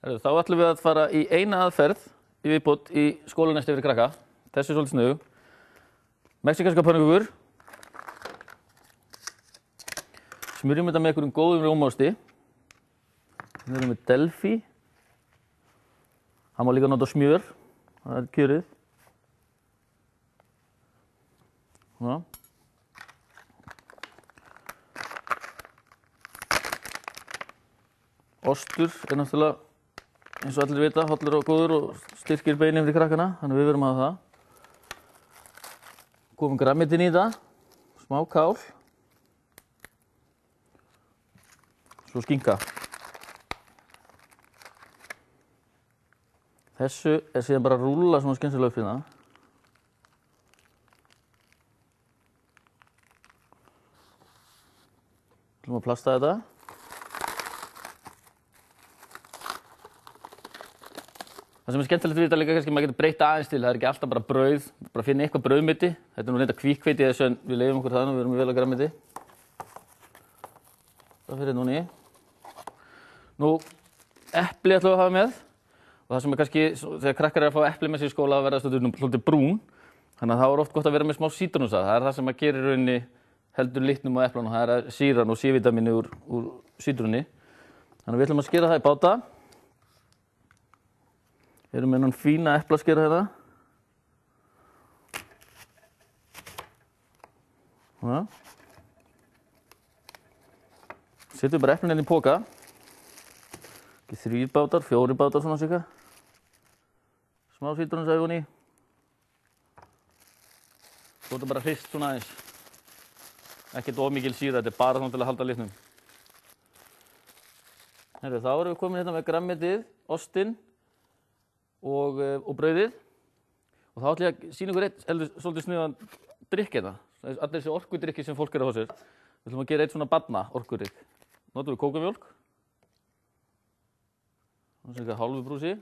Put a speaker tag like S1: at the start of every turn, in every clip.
S1: Þá ætlum við að fara í eina aðferð í viðbót í skólanesti fyrir krakka. Þessi er svolítið sniðug. Mexikanska pönnukökur. Smyrjum þetta með einhverjum góðum rjómaosti. Við erum með Delphi. Það má líka nota smjör. Það er kjörið. Svona. Ostur er náttúrulega, eins og allir vita, hollur og góður og styrkir beinin fyrir krakkana, þannig við verum að það. Komum grænmetin í þetta, smá kál, svo skinka. Þessu er síðan bara að rúlla svona skynsamlega upp hérna. Við ætlum að plasta þetta. Það sem er skemmtilegt við þetta líka kannski, maður getur breytt aðeins til, það er ekki alltaf bara brauð, bara finna eitthvað brauðmeti. Þetta er nú reynda hvítkveiti þessu en við leyfum okkur það nú, við erum vel að grænmeti. Það fyrir núna í. Nú, epli ætlum við að hafa með. Og það sem er kannski, þegar krakkar eru að fá epli með sér í skóla, verða stundum svolítið brún. Þannig að það er oft gott að vera með smá sítrónusafa. Það er það sem að gerir rauninni heldur litnum á eplunum, það er sýran og C-vítamíni úr sítrónunni. Þannig að við ætlum að skera það í báta. Við erum með náttúrulega fína eplaskera hérna. Svona. Setjum bara eplin inn í poka. Ekki 3 bátar, 4 bátar svona cirka. Smá sítrónusafa ofan í. Svo er þetta bara hrist svona aðeins. Ekkert of mikil sýra, þetta er bara svona til að halda litnum. Herru, þá erum við komin hérna með grænmetið, ostinn og brauðið. Og þá ætlum ég að sýna ykkur eitt svolítið sniðugan drykk hérna. Allir þessi orkudrykki sem fólk er að fá sér. Við ætlum að gera eitt svona barna orkudrykk. Notum við kókómjólk. Svona cirka hálfu brúsi.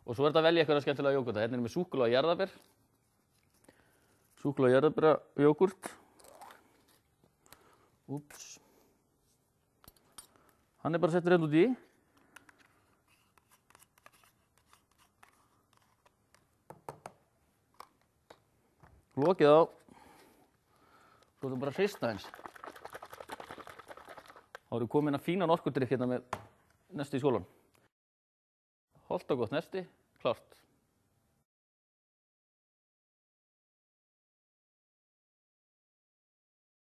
S1: Og svo er þetta að velja eitthvað skemmtilega jógurta. Hérna erum við súkkulaði og jarðarber. Súkkulaði og jarðarbera jógurt. Úps. Hann er bara settur hérna út í. Lokið á. Svo erum við bara að hrista eins. Þá erum við komin að fínan orkudrykk hérna með nesti í skólann. Hollt og gott nesti, klárt.